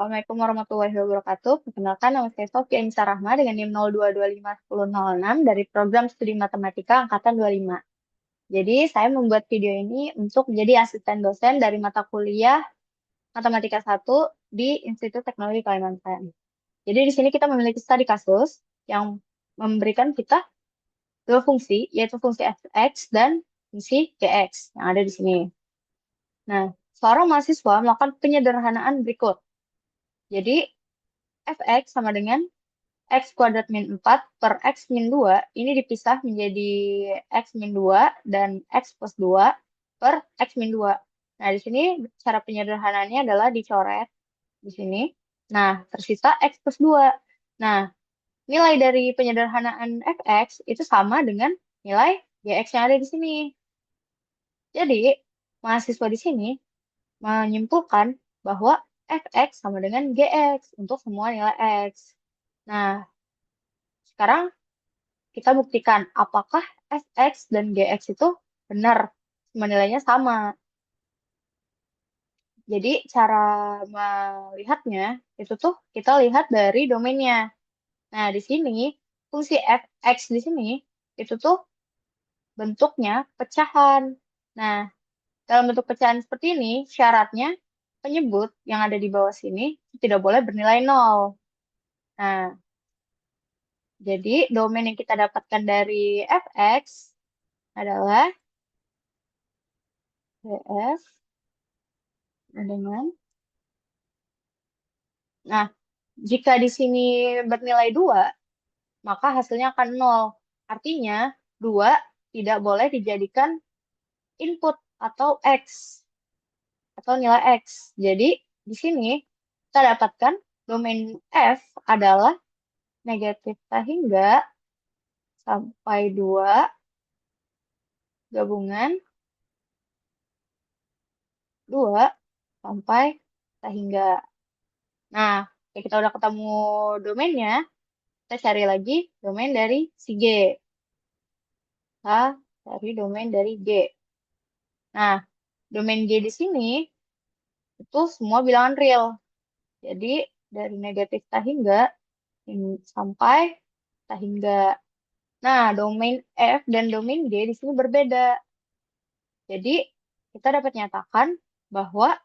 Assalamualaikum warahmatullahi wabarakatuh. Perkenalkan, nama saya Sofi Anissa Rahma dengan NIM 02251006 dari program studi matematika angkatan 25. Jadi, saya membuat video ini untuk menjadi asisten dosen dari mata kuliah Matematika 1 di Institut Teknologi Kalimantan. Jadi, di sini kita memiliki studi kasus yang memberikan kita dua fungsi, yaitu fungsi f(x) dan fungsi gx yang ada di sini. Nah, seorang mahasiswa melakukan penyederhanaan berikut. Jadi, f(x) sama dengan x kuadrat min 4 per x min 2 ini dipisah menjadi x min 2 dan x plus 2 per x min 2. Nah, di sini cara penyederhanaannya adalah dicoret di sini. Nah, tersisa x plus 2. Nah, nilai dari penyederhanaan fx itu sama dengan nilai gx yang ada di sini. Jadi, mahasiswa di sini menyimpulkan bahwa fx sama dengan gx untuk semua nilai x. Nah, sekarang kita buktikan apakah fx dan gx itu benar, semua nilainya sama. Jadi cara melihatnya itu tuh kita lihat dari domainnya. Nah, di sini fungsi fx di sini itu tuh bentuknya pecahan. Nah, dalam bentuk pecahan seperti ini, syaratnya penyebut yang ada di bawah sini tidak boleh bernilai nol. Nah, jadi domain yang kita dapatkan dari fx adalah df dengan. Nah, jika di sini bernilai 2, maka hasilnya akan 0. Artinya, 2 tidak boleh dijadikan input atau X, atau nilai X. Jadi, di sini kita dapatkan domain F adalah negatif tak hingga sampai 2 gabungan 2 sampai tak hingga. Nah, kita udah ketemu domainnya, kita cari lagi domain dari si G. Kita cari domain dari G. Nah, domain G di sini itu semua bilangan real. Jadi dari negatif tak hingga sampai tak hingga. Nah, domain F dan domain G di sini berbeda. Jadi kita dapat nyatakan bahwa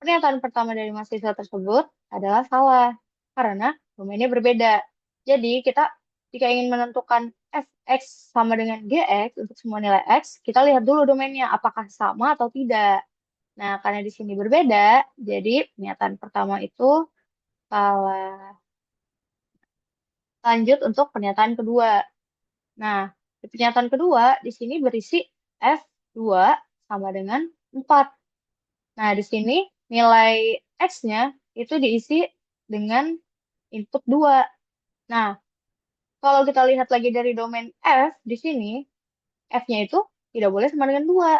pernyataan pertama dari mahasiswa tersebut adalah salah karena domainnya berbeda. Jadi kita jika ingin menentukan fx sama dengan gx untuk semua nilai x, kita lihat dulu domainnya apakah sama atau tidak. Nah, karena di sini berbeda, jadi pernyataan pertama itu salah. Lanjut untuk pernyataan kedua. Nah, di pernyataan kedua, di sini berisi F2 sama dengan 4. Nah, di sini nilai X-nya itu diisi dengan input 2. Nah, kalau kita lihat lagi dari domain F, di sini F-nya itu tidak boleh sama dengan 2.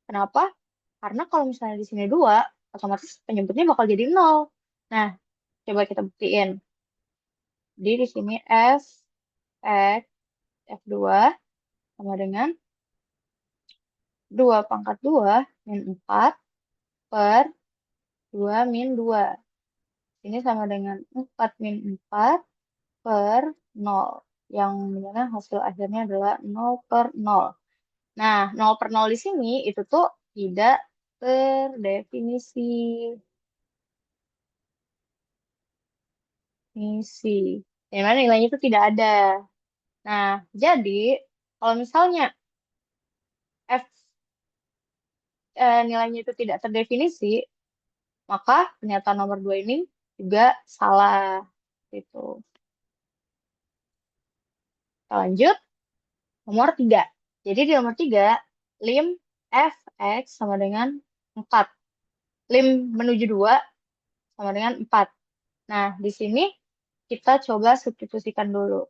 Kenapa? Karena kalau misalnya di sini 2, otomatis penyebutnya bakal jadi 0. Nah, coba kita buktiin. Jadi di sini F, X, F2 sama dengan 2 pangkat 2 min 4 per 2 min 2. Ini sama dengan 4 min 4 per 0. Yang dimana hasil akhirnya adalah 0 per 0. Nah, 0 per 0 di sini itu tuh tidak terdefinisi. Definisi. Yang mana nilainya itu tidak ada. Nah, jadi kalau misalnya F nilainya itu tidak terdefinisi, maka pernyataan nomor 2 ini juga salah. Gitu. Kita lanjut, nomor 3. Jadi di nomor 3, lim fx sama dengan 4. Lim menuju 2 sama dengan 4. Nah, di sini kita coba substitusikan dulu.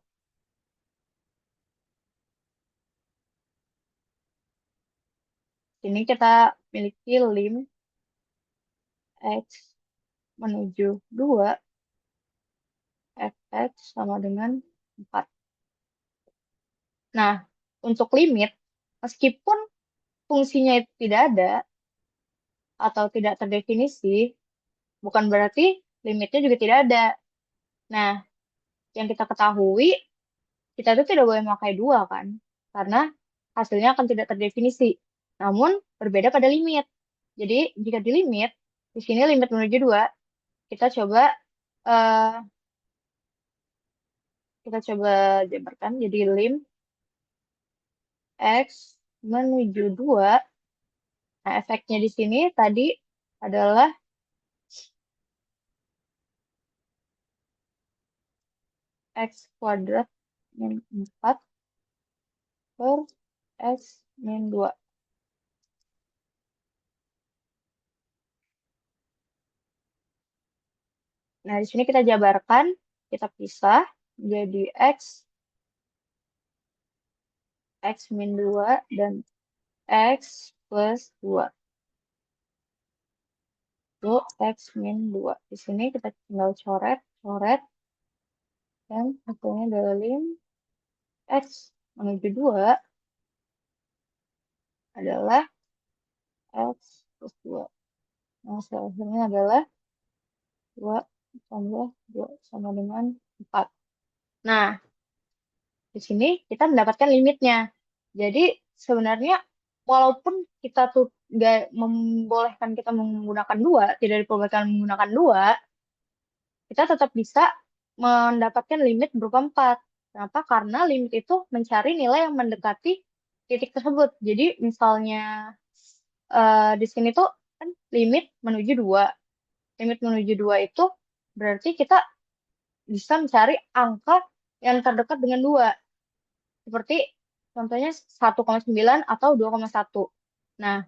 Ini kita miliki lim x menuju 2 fx sama dengan 4. Nah, untuk limit, meskipun fungsinya itu tidak ada atau tidak terdefinisi, bukan berarti limitnya juga tidak ada. Nah, yang kita ketahui, kita itu tidak boleh memakai dua kan, karena hasilnya akan tidak terdefinisi. Namun, berbeda pada limit. Jadi, jika di limit, di sini limit menuju dua, kita coba eh, kita coba jabarkan jadi lim x menuju 2. Nah, efeknya di sini tadi adalah x kuadrat min 4 per x min 2. Nah, di sini kita jabarkan, kita pisah jadi x min 2, dan x plus 2. Itu x min 2. Di sini kita tinggal coret, coret, dan hasilnya adalah lim x menuju 2 adalah x plus 2. Nah, hasilnya adalah 2 tambah 2 sama dengan 4. Nah, di sini kita mendapatkan limitnya. Jadi, sebenarnya walaupun kita tuh nggak membolehkan kita menggunakan dua, tidak diperbolehkan menggunakan dua, kita tetap bisa mendapatkan limit berupa 4. Kenapa? Karena limit itu mencari nilai yang mendekati titik tersebut. Jadi, misalnya di sini tuh kan limit menuju 2. Limit menuju 2 itu berarti kita bisa mencari angka yang terdekat dengan 2. Seperti contohnya 1,9 atau 2,1. Nah,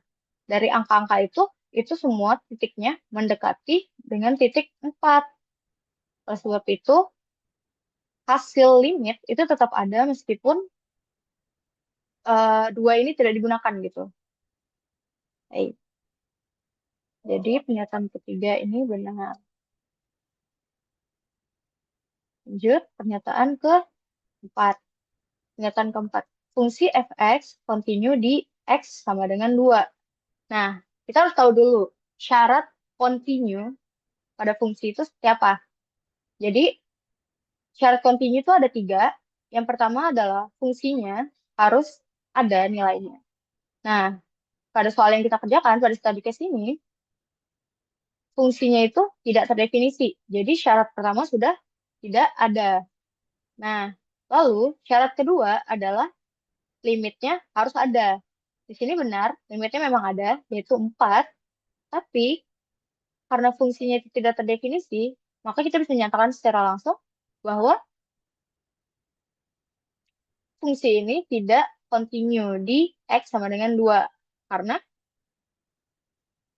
dari angka-angka itu semua titiknya mendekati dengan titik 4. Oleh sebab itu, hasil limit itu tetap ada meskipun dua ini tidak digunakan gitu. Baik. Jadi pernyataan ketiga ini benar. Lanjut, pernyataan keempat. Pernyataan keempat. Fungsi fx continue di x sama dengan 2. Nah, kita harus tahu dulu syarat continue pada fungsi itu seperti apa. Jadi, syarat continue itu ada 3. Yang pertama adalah fungsinya harus ada nilainya. Nah, pada soal yang kita kerjakan, pada study case ini, fungsinya itu tidak terdefinisi. Jadi, syarat pertama sudah tidak ada. Nah, lalu syarat kedua adalah limitnya harus ada. Di sini benar, limitnya memang ada, yaitu 4. Tapi, karena fungsinya itu tidak terdefinisi, maka kita bisa menyatakan secara langsung bahwa fungsi ini tidak continue di X sama dengan 2. Karena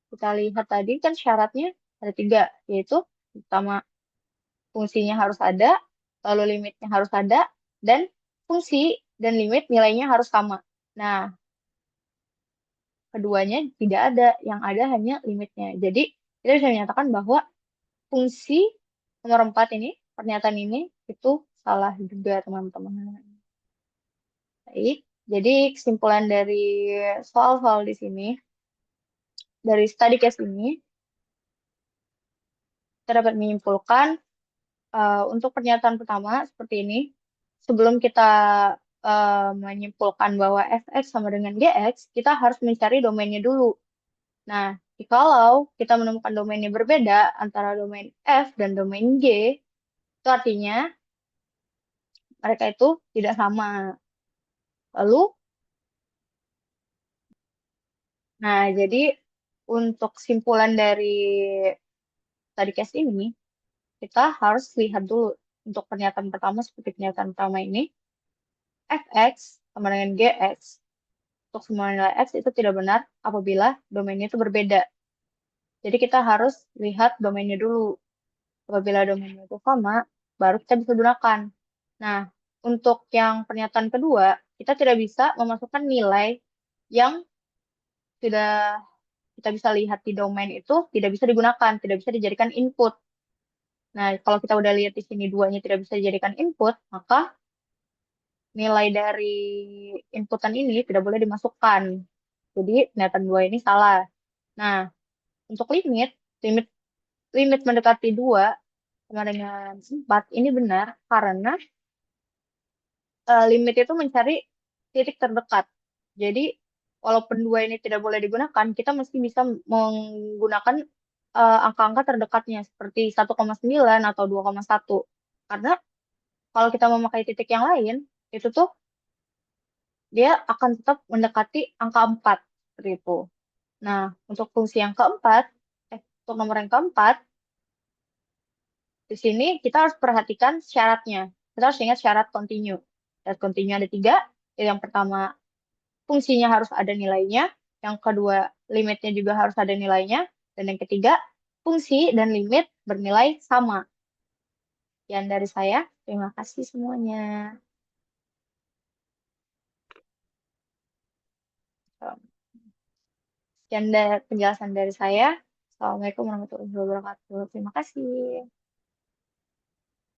kita lihat tadi kan syaratnya ada 3, yaitu pertama fungsinya harus ada, lalu limitnya harus ada, dan fungsi dan limit nilainya harus sama. Nah, keduanya tidak ada, yang ada hanya limitnya. Jadi, kita bisa menyatakan bahwa fungsi nomor 4 ini, pernyataan ini, itu salah juga teman-teman. Baik, jadi kesimpulan dari soal-soal di sini, dari study case ini, kita dapat menyimpulkan untuk pernyataan pertama seperti ini, sebelum kita menyimpulkan bahwa fx sama dengan gx, kita harus mencari domainnya dulu. Nah, jikalau kita menemukan domainnya berbeda antara domain f dan domain g, itu artinya mereka itu tidak sama. Lalu, nah jadi untuk kesimpulan dari study case ini, kita harus lihat dulu untuk pernyataan pertama seperti pernyataan pertama ini, fx sama dengan gx untuk semua nilai x itu tidak benar apabila domainnya itu berbeda. Jadi kita harus lihat domainnya dulu. Apabila domainnya itu sama, baru kita bisa gunakan. Nah, untuk yang pernyataan kedua, kita tidak bisa memasukkan nilai yang sudah kita bisa lihat di domain itu tidak bisa digunakan, tidak bisa dijadikan input. Nah, kalau kita udah lihat di sini duanya tidak bisa dijadikan input, maka nilai dari inputan ini tidak boleh dimasukkan. Jadi, pernyataan dua ini salah. Nah, untuk limit limit mendekati 2 sama dengan 4 ini benar karena limit itu mencari titik terdekat. Jadi, walaupun 2 ini tidak boleh digunakan, kita mesti bisa menggunakan angka-angka terdekatnya seperti 1,9 atau 2,1. Karena kalau kita memakai titik yang lain, itu tuh dia akan tetap mendekati angka 4 seperti itu. Nah, untuk fungsi yang keempat, untuk nomor yang keempat, di sini kita harus perhatikan syaratnya. Kita harus ingat syarat continue. Syarat continue ada 3. Yang pertama, fungsinya harus ada nilainya. Yang kedua, limitnya juga harus ada nilainya. Dan yang ketiga, fungsi dan limit bernilai sama. Yang dari saya, terima kasih semuanya. Sekian penjelasan dari saya. Assalamualaikum warahmatullahi wabarakatuh. Terima kasih.